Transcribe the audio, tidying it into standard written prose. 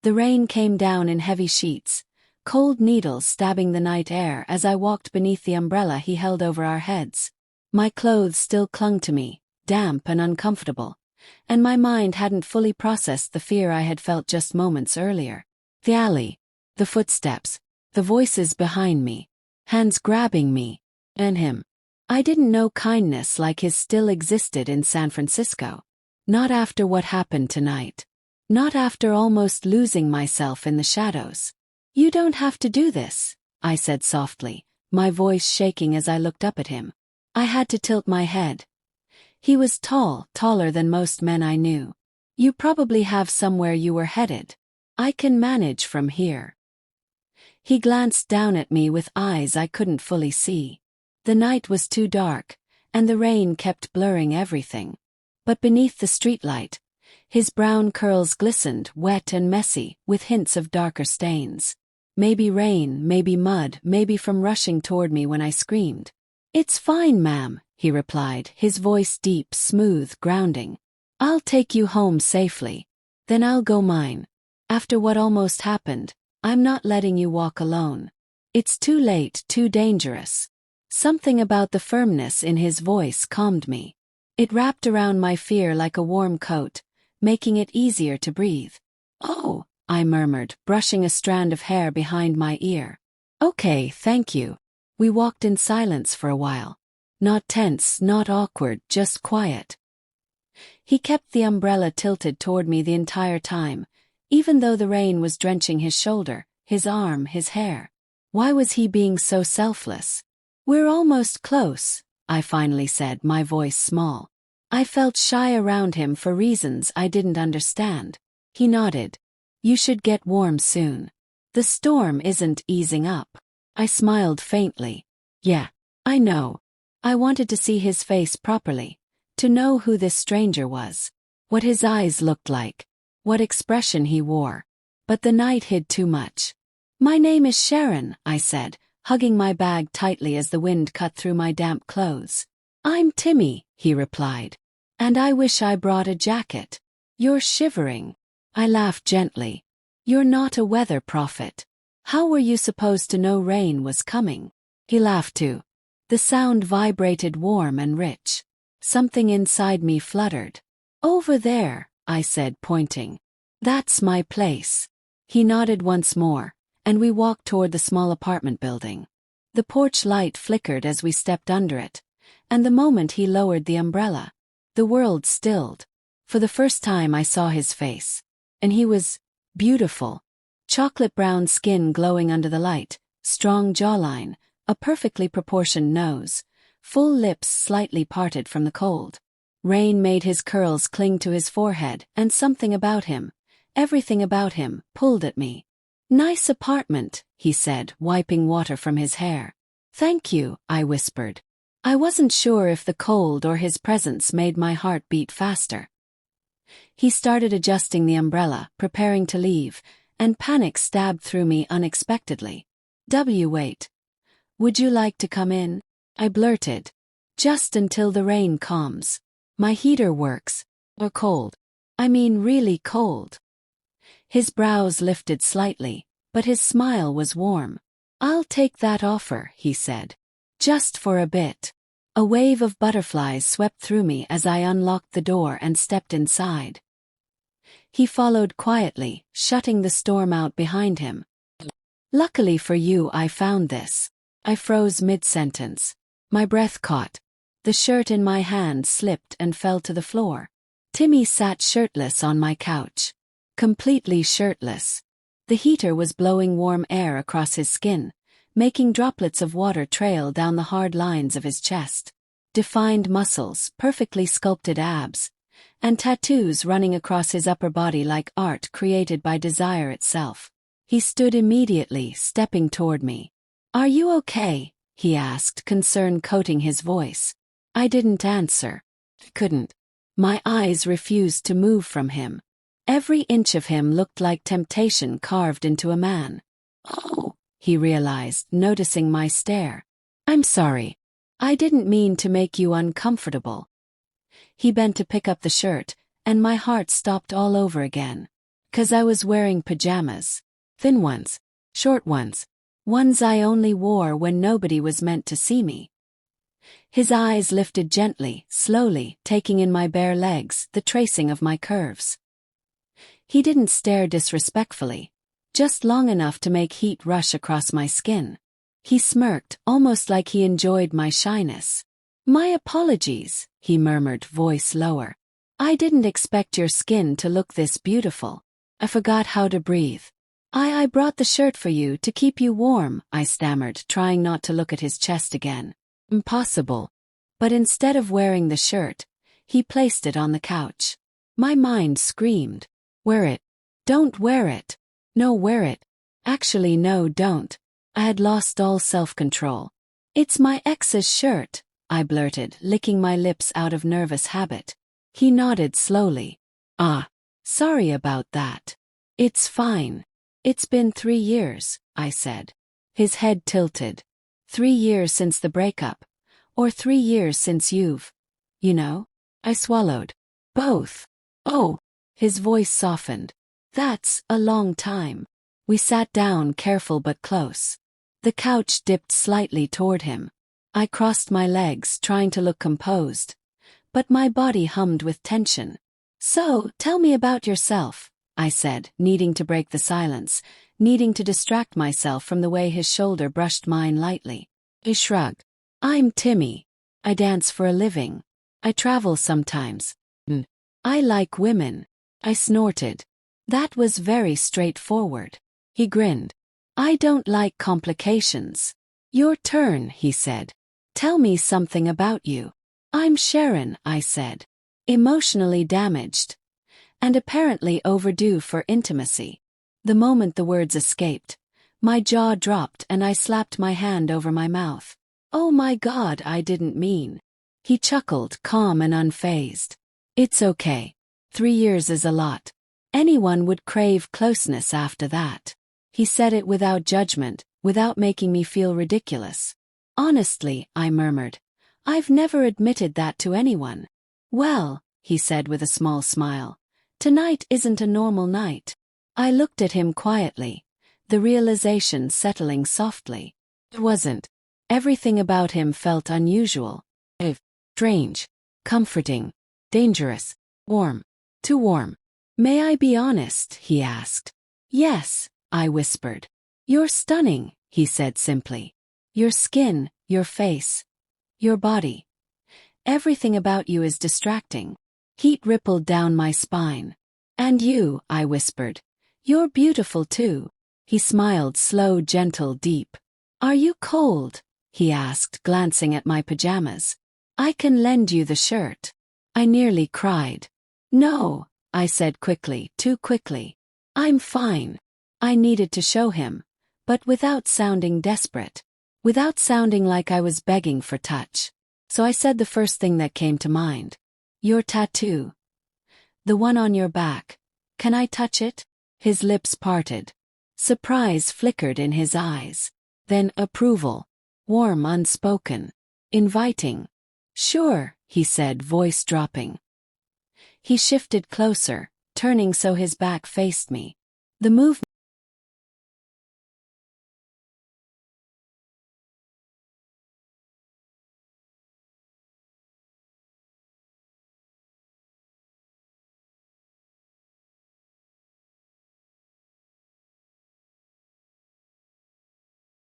The rain came down in heavy sheets, cold needles stabbing the night air as I walked beneath the umbrella he held over our heads. My clothes still clung to me, damp and uncomfortable, and my mind hadn't fully processed the fear I had felt just moments earlier. The alley, the footsteps, the voices behind me, hands grabbing me, and him. I didn't know kindness like his still existed in San Francisco. Not after what happened tonight. Not after almost losing myself in the shadows. "You don't have to do this," I said softly, my voice shaking as I looked up at him. I had to tilt my head. He was tall, taller than most men I knew. "You probably have somewhere you were headed. I can manage from here." He glanced down at me with eyes I couldn't fully see. The night was too dark, and the rain kept blurring everything. But beneath the streetlight, his brown curls glistened, wet and messy, with hints of darker stains. Maybe rain, maybe mud, maybe from rushing toward me when I screamed. "It's fine, ma'am," he replied, his voice deep, smooth, grounding. "I'll take you home safely. Then I'll go mine. After what almost happened, I'm not letting you walk alone. It's too late, too dangerous." Something about the firmness in his voice calmed me. It wrapped around my fear like a warm coat, making it easier to breathe. "Oh," I murmured, brushing a strand of hair behind my ear. "Okay, thank you." We walked in silence for a while. Not tense, not awkward, just quiet. He kept the umbrella tilted toward me the entire time, even though the rain was drenching his shoulder, his arm, his hair. Why was he being so selfless? "We're almost close," I finally said, my voice small. I felt shy around him for reasons I didn't understand. He nodded. "You should get warm soon. The storm isn't easing up." I smiled faintly. "Yeah, I know." I wanted to see his face properly, to know who this stranger was, what his eyes looked like, what expression he wore. But the night hid too much. "My name is Sharon," I said, hugging my bag tightly as the wind cut through my damp clothes. "I'm Timmy," he replied. "And I wish I brought a jacket. You're shivering." I laughed gently. "You're not a weather prophet. How were you supposed to know rain was coming?" He laughed too. The sound vibrated warm and rich. Something inside me fluttered. "Over there," I said, pointing. "That's my place." He nodded once more, and we walked toward the small apartment building. The porch light flickered as we stepped under it, and the moment he lowered the umbrella, the world stilled. For the first time I saw his face. And he was beautiful. Chocolate brown skin glowing under the light, strong jawline, a perfectly proportioned nose, full lips slightly parted from the cold. Rain made his curls cling to his forehead, and something about him, everything about him, pulled at me. "Nice apartment," he said, wiping water from his hair. "Thank you," I whispered. I wasn't sure if the cold or his presence made my heart beat faster. He started adjusting the umbrella, preparing to leave, and panic stabbed through me unexpectedly. Wait. Would you like to come in?" I blurted. "Just until the rain calms. My heater works. Or cold. I mean really cold." His brows lifted slightly, but his smile was warm. "I'll take that offer," he said. "Just for a bit." A wave of butterflies swept through me as I unlocked the door and stepped inside. He followed quietly, shutting the storm out behind him. "Luckily for you I found this." I froze mid-sentence. My breath caught. The shirt in my hand slipped and fell to the floor. Timmy sat shirtless on my couch. Completely shirtless. The heater was blowing warm air across his skin, making droplets of water trail down the hard lines of his chest. Defined muscles, perfectly sculpted abs, and tattoos running across his upper body like art created by desire itself. He stood immediately, stepping toward me. "Are you okay?" he asked, concern coating his voice. I didn't answer. Couldn't. My eyes refused to move from him. Every inch of him looked like temptation carved into a man. "Oh," he realized, noticing my stare. "I'm sorry. I didn't mean to make you uncomfortable." He bent to pick up the shirt, and my heart stopped all over again. 'Cause I was wearing pajamas. Thin ones. Short ones. Ones I only wore when nobody was meant to see me. His eyes lifted gently, slowly, taking in my bare legs, the tracing of my curves. He didn't stare disrespectfully, just long enough to make heat rush across my skin. He smirked, almost like he enjoyed my shyness. "My apologies," he murmured, voice lower. "I didn't expect your skin to look this beautiful. I forgot how to breathe. I brought the shirt for you to keep you warm," I stammered, trying not to look at his chest again. Impossible. But instead of wearing the shirt, he placed it on the couch. My mind screamed, "Wear it. Don't wear it. No, wear it. Actually, no, don't." I had lost all self-control. "It's my ex's shirt," I blurted, licking my lips out of nervous habit. He nodded slowly. "Ah, sorry about that. It's fine. It's been 3 years," I said. His head tilted. 3 years since the breakup. Or 3 years since you know? I swallowed. "Both." "Oh." His voice softened. "That's a long time." We sat down, careful but close. The couch dipped slightly toward him. I crossed my legs, trying to look composed. But my body hummed with tension. "So, tell me about yourself," I said, needing to break the silence, needing to distract myself from the way his shoulder brushed mine lightly. He shrugged. "I'm Timmy. I dance for a living. I travel sometimes. I like women." I snorted. That was very straightforward. He grinned. "I don't like complications." "Your turn," he said. "Tell me something about you." "I'm Sharon," I said. Emotionally damaged. And apparently overdue for intimacy. The moment the words escaped, my jaw dropped and I slapped my hand over my mouth. "Oh my God, I didn't mean." He chuckled, calm and unfazed. "It's okay. 3 years is a lot. Anyone would crave closeness after that." He said it without judgment, without making me feel ridiculous. "Honestly," I murmured, "I've never admitted that to anyone." "Well," he said with a small smile, "tonight isn't a normal night." I looked at him quietly, the realization settling softly. It wasn't. Everything about him felt unusual. Strange. Comforting. Dangerous. Warm. Too warm. "May I be honest?" he asked. "Yes," I whispered. "You're stunning," he said simply. "Your skin, your face, your body. Everything about you is distracting." Heat rippled down my spine. "And you," I whispered. "You're beautiful too." He smiled, slow, gentle, deep. "Are you cold?" he asked, glancing at my pajamas. "I can lend you the shirt." I nearly cried. "No," I said quickly, too quickly. "I'm fine." I needed to show him, but without sounding desperate, without sounding like I was begging for touch. So I said the first thing that came to mind. "Your tattoo. The one on your back. Can I touch it?" His lips parted. Surprise flickered in his eyes. Then approval. Warm, unspoken. Inviting. "Sure," he said, voice dropping. He shifted closer, turning so his back faced me. The movement